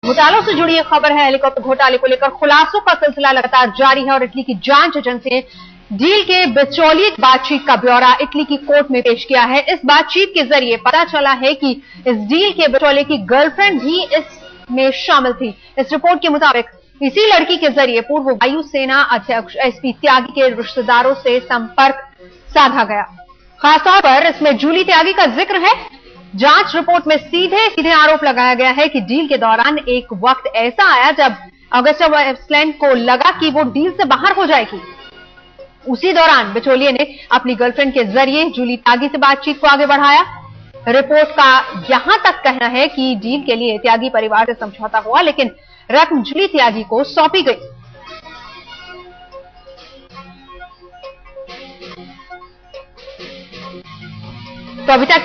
घोटालों से जुड़ी एक खबर है। हेलीकॉप्टर घोटाले को लेकर खुलासों का सिलसिला लगातार जारी है और इटली की जांच एजेंसी ने डील के बिचौलिए बातचीत का ब्यौरा इटली की कोर्ट में पेश किया है। इस बातचीत के जरिए पता चला है कि इस डील के बिचौलिए की गर्लफ्रेंड भी इसमें शामिल थी। इस रिपोर्ट के मुताबिक इसी लड़की के जरिए पूर्व वायुसेना अध्यक्ष एसपी त्यागी के रिश्तेदारों से संपर्क साधा गया। खासतौर पर इसमें जूली त्यागी का जिक्र है। जांच रिपोर्ट में सीधे आरोप लगाया गया है कि डील के दौरान एक वक्त ऐसा आया जब अगस्टा वेस्टलैंड को लगा कि वो डील से बाहर हो जाएगी। उसी दौरान बिचौलिए ने अपनी गर्लफ्रेंड के जरिए जूली त्यागी से बातचीत को आगे बढ़ाया। रिपोर्ट का यहां तक कहना है कि डील के लिए त्यागी परिवार से समझौता हुआ, लेकिन रकम जूली त्यागी को सौंपी गई। तो अभी तक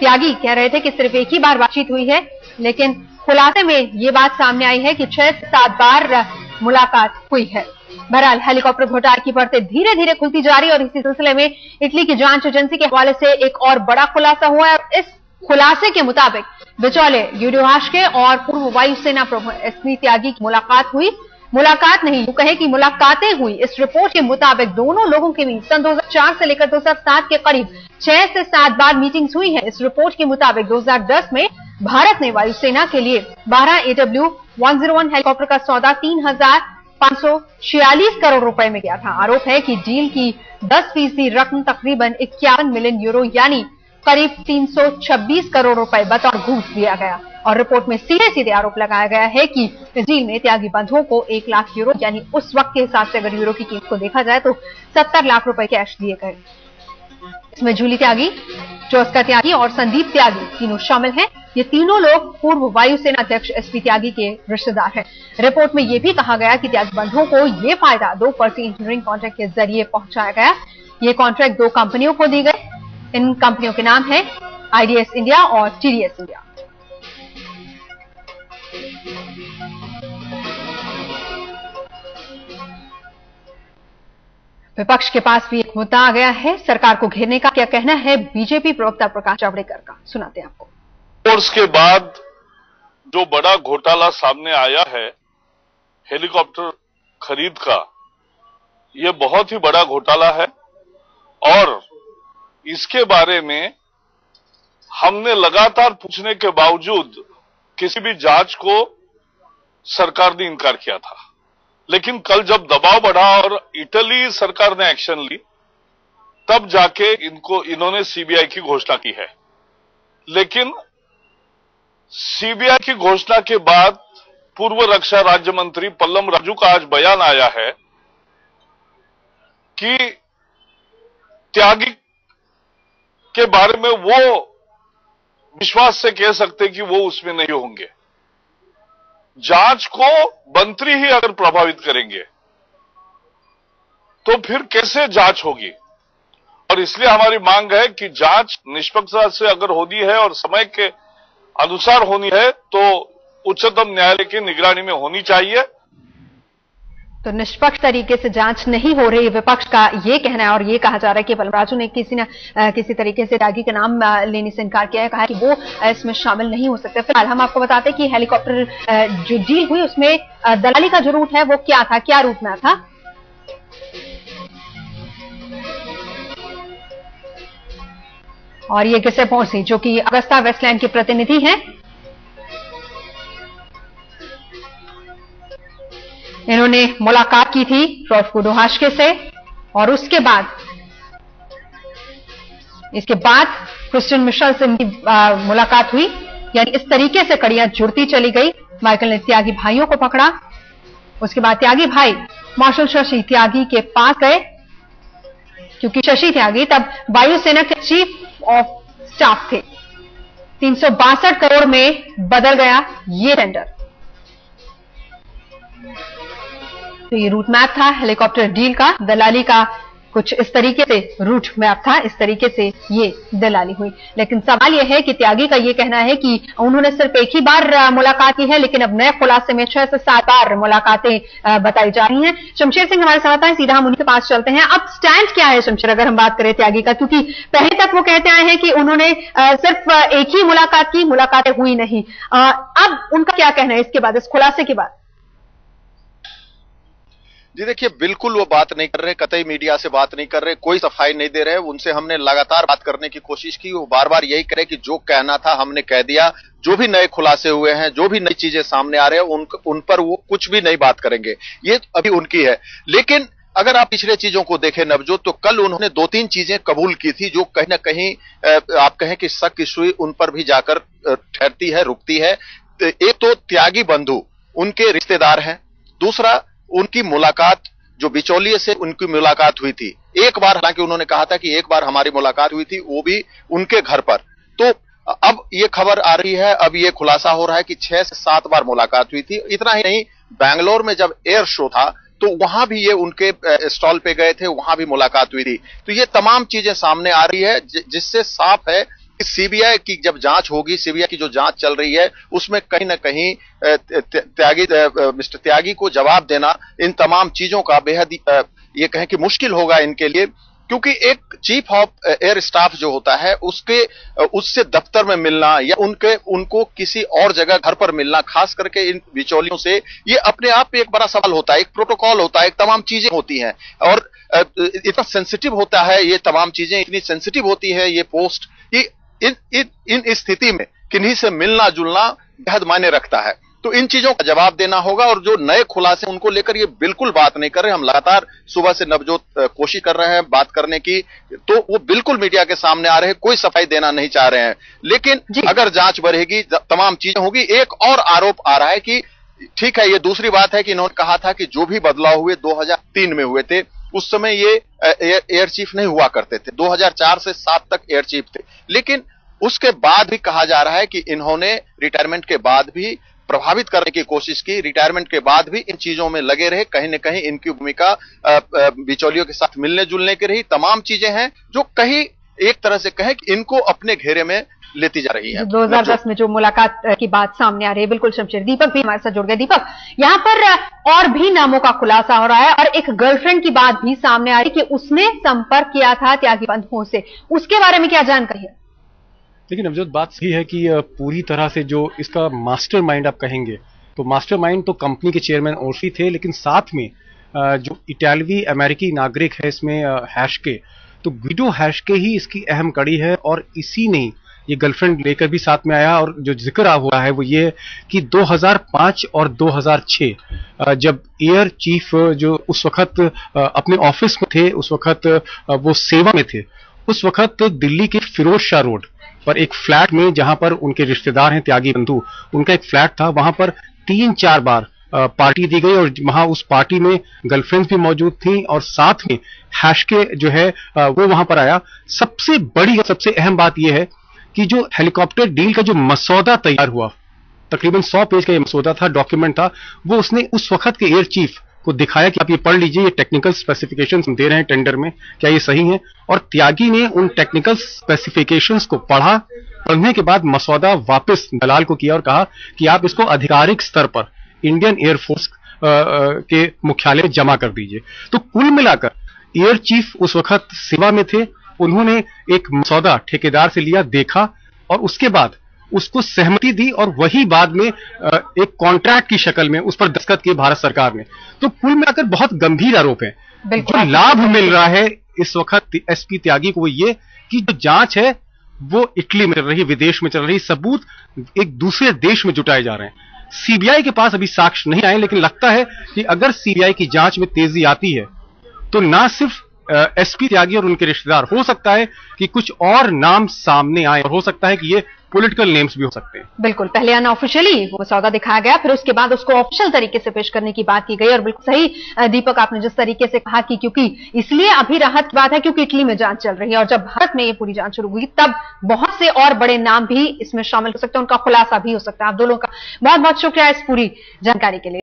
त्यागी कह रहे थे कि सिर्फ एक ही बार बातचीत हुई है, लेकिन खुलासे में यह बात सामने आई है कि 6 से 7 बार मुलाकात हुई है। बहरहाल हेलीकॉप्टर घोटाले की परतें धीरे धीरे खुलती जा रही और इसी सिलसिले में इटली की जांच एजेंसी के हवाले से एक और बड़ा खुलासा हुआ है। इस खुलासे के मुताबिक बिचौले यूडिहाश्के और पूर्व वायुसेना प्रमुख एसपी त्यागी की मुलाकात हुई। मुलाकात नहीं, यूं कहे कि मुलाकातें हुई। इस रिपोर्ट के मुताबिक दोनों लोगों के बीच सन 2004 से लेकर 2007 के करीब 6 से 7 बार मीटिंग्स हुई है। इस रिपोर्ट के मुताबिक 2010 में भारत ने वायुसेना के लिए 12 AW101 हेलीकॉप्टर का सौदा 3,546 करोड़ रुपए में किया था। आरोप है कि डील की 10% रकम तकरीबन 51 मिलियन यूरो यानी करीब 326 करोड़ रुपए बतौर घूस दिया गया। और रिपोर्ट में सीधे आरोप लगाया गया है कि इस डील में त्यागी बंधुओं को 1 लाख यूरो यानी उस वक्त के हिसाब से अगर यूरो की कीमत को देखा जाए तो 70 लाख रुपए कैश दिए गए। इसमें जूली त्यागी, जोस्का त्यागी और संदीप त्यागी तीनों शामिल हैं। ये तीनों लोग पूर्व वायुसेना अध्यक्ष एसपी त्यागी के रिश्तेदार हैं। रिपोर्ट में यह भी कहा गया कि त्यागी बंधुओं को यह फायदा 2% इंजीनियरिंग कॉन्ट्रैक्ट के जरिए पहुंचाया गया। ये कॉन्ट्रैक्ट 2 कंपनियों को दी गई। इन कंपनियों के नाम है आईडीएस इंडिया और टीडीएस इंडिया। विपक्ष के पास भी एक मुद्दा आ गया है सरकार को घेरने का। क्या कहना है बीजेपी प्रवक्ता प्रकाश जावड़ेकर का, सुनाते हैं आपको। कोर्स के बाद जो बड़ा घोटाला सामने आया है हेलीकॉप्टर खरीद का, यह बहुत ही बड़ा घोटाला है और इसके बारे में हमने लगातार पूछने के बावजूद किसी भी जांच को सरकार ने इनकार किया था। लेकिन कल जब दबाव बढ़ा और इटली सरकार ने एक्शन ली, तब जाके इन्होंने सीबीआई की घोषणा की है। लेकिन सीबीआई की घोषणा के बाद पूर्व रक्षा राज्य मंत्री पल्लम राजू का आज बयान आया है कि त्यागी के बारे में वो विश्वास से कह सकते कि वो उसमें नहीं होंगे। जांच को मंत्री ही अगर प्रभावित करेंगे तो फिर कैसे जांच होगी? और इसलिए हमारी मांग है कि जांच निष्पक्षता से अगर होनी है और समय के अनुसार होनी है तो उच्चतम न्यायालय की निगरानी में होनी चाहिए। तो निष्पक्ष तरीके से जांच नहीं हो रही, विपक्ष का ये कहना है और ये कहा जा रहा है कि पल्लम राजू ने किसी तरीके से त्यागी के नाम लेने से इनकार किया है, कहा है कि वो इसमें शामिल नहीं हो सकते। फिलहाल हम आपको बताते हैं कि हेलीकॉप्टर जो डील हुई उसमें दलाली का जो रूट है वो क्या था, क्या रूट में था। और ये गिसे पहुंची जो कि अगस्ता वेस्टलैंड के प्रतिनिधि हैं। इन्होंने मुलाकात की थी रॉफ यूडिहाश्के से और इसके बाद क्रिस्टियन मिशेल से मुलाकात हुई। यानी इस तरीके से कड़ियां जुड़ती चली गई। माइकल ने त्यागी भाइयों को पकड़ा। उसके बाद त्यागी भाई मार्शल शशि त्यागी के पास गए, क्योंकि शशि त्यागी तब वायुसेना के चीफ ऑफ स्टाफ थे। 362 करोड़ में बदल गया ये टेंडर। तो ये रूट मैप था हेलीकॉप्टर डील का। दलाली का कुछ इस तरीके से रूट मैप था, इस तरीके से ये दलाली हुई। लेकिन सवाल यह है कि त्यागी का ये कहना है कि उन्होंने सिर्फ एक ही बार मुलाकात की है, लेकिन अब नए खुलासे में 6 से 7 बार मुलाकातें बताई जा रही हैं। शमशेर सिंह हमारे साथ हैं, सीधा हम उनके पास चलते हैं। अब स्टैंड क्या है शमशेर, अगर हम बात करें त्यागी का, क्योंकि पहले तक वो कहते आए हैं कि उन्होंने सिर्फ एक ही मुलाकात की, मुलाकातें हुई नहीं। अब उनका क्या कहना है इसके बाद, इस खुलासे के बाद? जी देखिए, बिल्कुल वो बात नहीं कर रहे, कतई मीडिया से बात नहीं कर रहे, कोई सफाई नहीं दे रहे। उनसे हमने लगातार बात करने की कोशिश की, वो बार बार यही करे कि जो कहना था हमने कह दिया, जो भी नए खुलासे हुए हैं, जो भी नई चीजें सामने आ रहे हैं उन पर वो कुछ भी नहीं बात करेंगे, ये अभी उनकी है। लेकिन अगर आप पिछले चीजों को देखें नवजोत, तो कल उन्होंने 2-3 चीजें कबूल की थी जो कहीं ना कहीं आप कहें कि शक की सुई उन पर भी जाकर ठहरती है, रुकती है। एक तो त्यागी बंधु उनके रिश्तेदार हैं, दूसरा उनकी मुलाकात जो बिचौलिए से उनकी मुलाकात हुई थी, एक बार, हालांकि उन्होंने कहा था कि एक बार हमारी मुलाकात हुई थी, वो भी उनके घर पर। तो अब ये खबर आ रही है, अब ये खुलासा हो रहा है कि 6 से 7 बार मुलाकात हुई थी। इतना ही नहीं, बैंगलोर में जब एयर शो था तो वहां भी ये उनके स्टॉल पे गए थे, वहां भी मुलाकात हुई थी। तो ये तमाम चीजें सामने आ रही है, जिससे साफ है सीबीआई की जब जांच होगी, सीबीआई की जो जांच चल रही है, उसमें कहीं ना कहीं मिस्टर त्यागी को जवाब देना इन तमाम चीजों का बेहद ये कहें कि मुश्किल होगा इनके लिए, क्योंकि एक चीफ ऑफ एयर स्टाफ जो होता है उससे दफ्तर में मिलना या उनको किसी और जगह घर पर मिलना, खास करके इन बिचौलियों से, ये अपने आप में एक बड़ा सवाल होता है, एक प्रोटोकॉल होता है, एक तमाम चीजें होती हैं और इतना सेंसिटिव होता है, ये तमाम चीजें इतनी सेंसिटिव होती है, ये पोस्ट, इन स्थिति में किन्हीं से मिलना जुलना बेहद मायने रखता है। तो इन चीजों का जवाब देना होगा, और जो नए खुलासे उनको लेकर ये बिल्कुल बात नहीं कर रहे। हम लगातार सुबह से नवजोत कोशिश कर रहे हैं बात करने की, तो वो बिल्कुल मीडिया के सामने आ रहे हैं, कोई सफाई देना नहीं चाह रहे हैं। लेकिन अगर जांच बढ़ेगी, तमाम चीजें होगी। एक और आरोप आ रहा है कि ठीक है, ये दूसरी बात है कि इन्होंने कहा था कि जो भी बदलाव हुए 2003 में हुए थे, उस समय ये एयर चीफ नहीं हुआ करते थे, 2004 से 7 तक एयर चीफ थे। लेकिन उसके बाद भी कहा जा रहा है कि इन्होंने रिटायरमेंट के बाद भी प्रभावित करने की कोशिश की, रिटायरमेंट के बाद भी इन चीजों में लगे रहे, कहीं न कहीं इनकी भूमिका बिचौलियों के साथ मिलने जुलने की रही। तमाम चीजें हैं जो कहीं एक तरह से कहें कि इनको अपने घेरे में लेती जा रही है। 2010 में जो मुलाकात की बात सामने आ रही है, बिल्कुल शमशेर। दीपक भी हमारे साथ जुड़ गए। दीपक, यहाँ पर और भी नामों का खुलासा हो रहा है और एक गर्लफ्रेंड की बात भी सामने आ रही है कि उसने संपर्क किया था त्यागी बंधुओं से, उसके बारे में क्या जानकारी है? लेकिन नवजोत, बात सही है कि पूरी तरह से जो इसका मास्टरमाइंड आप कहेंगे, तो मास्टरमाइंड तो कंपनी के चेयरमैन ओर्सी थे, लेकिन साथ में जो इटालवी अमेरिकी नागरिक है इसमें हैशके, तो ग्विडो हैशके ही इसकी अहम कड़ी है। और इसी ने ये गर्लफ्रेंड लेकर भी साथ में आया। और जो जिक्र हुआ है वो ये कि 2005 और 2006 जब एयर चीफ जो उस वक्त अपने ऑफिस में थे, उस वक्त वो सेवा में थे, उस वक्त दिल्ली के फिरोज शाह रोड पर एक फ्लैट में, जहां पर उनके रिश्तेदार हैं त्यागी बंधु, उनका एक फ्लैट था, वहां पर 3-4 बार पार्टी दी गई और वहां उस पार्टी में गर्लफ्रेंड्स भी मौजूद थी और साथ में हैशके जो है वो वहां पर आया। सबसे बड़ी, सबसे अहम बात यह है कि जो हेलीकॉप्टर डील का जो मसौदा तैयार हुआ, तकरीबन 100 पेज का ये मसौदा था, डॉक्यूमेंट था, वो उसने उस वक्त के एयर चीफ को दिखाया कि आप ये पढ़ लीजिए, ये टेक्निकल स्पेसिफिकेशंस हम दे रहे हैं टेंडर में, क्या ये सही है? और त्यागी ने उन टेक्निकल स्पेसिफिकेशंस को पढ़ने के बाद मसौदा वापस दलाल को किया और कहा कि आप इसको आधिकारिक स्तर पर इंडियन एयरफोर्स के मुख्यालय में जमा कर दीजिए। तो कुल मिलाकर एयर चीफ उस वक्त सेवा में थे, उन्होंने एक मसौदा ठेकेदार से लिया, देखा और उसके बाद उसको सहमति दी और वही बाद में एक कॉन्ट्रैक्ट की शक्ल में उस पर दस्तखत किए भारत सरकार ने। तो कुल मिलाकर बहुत गंभीर आरोप है। जो लाभ मिल रहा है इस वक्त एसपी त्यागी को वो ये कि जो जांच है वो इटली में चल रही है, विदेश में चल रही, सबूत एक दूसरे देश में जुटाए जा रहे हैं। सीबीआई के पास अभी साक्ष्य नहीं आए, लेकिन लगता है कि अगर सीबीआई की जांच में तेजी आती है तो ना सिर्फ एसपी त्यागी और उनके रिश्तेदार, हो सकता है कि कुछ और नाम सामने आए और हो सकता है कि ये पॉलिटिकल नेम्स भी हो सकते हैं। बिल्कुल, पहले अनऑफिशियली वो सौदा दिखाया गया, फिर उसके बाद उसको ऑफिशियल तरीके से पेश करने की बात की गई। और बिल्कुल सही दीपक, आपने जिस तरीके से कहा कि क्योंकि इसलिए अभी राहत की बात है क्योंकि इटली में जांच चल रही है और जब भारत में ये पूरी जांच शुरू हुई तब बहुत से और बड़े नाम भी इसमें शामिल हो सकते हैं, उनका खुलासा भी हो सकता है। आप दोनों का बहुत बहुत शुक्रिया इस पूरी जानकारी के लिए।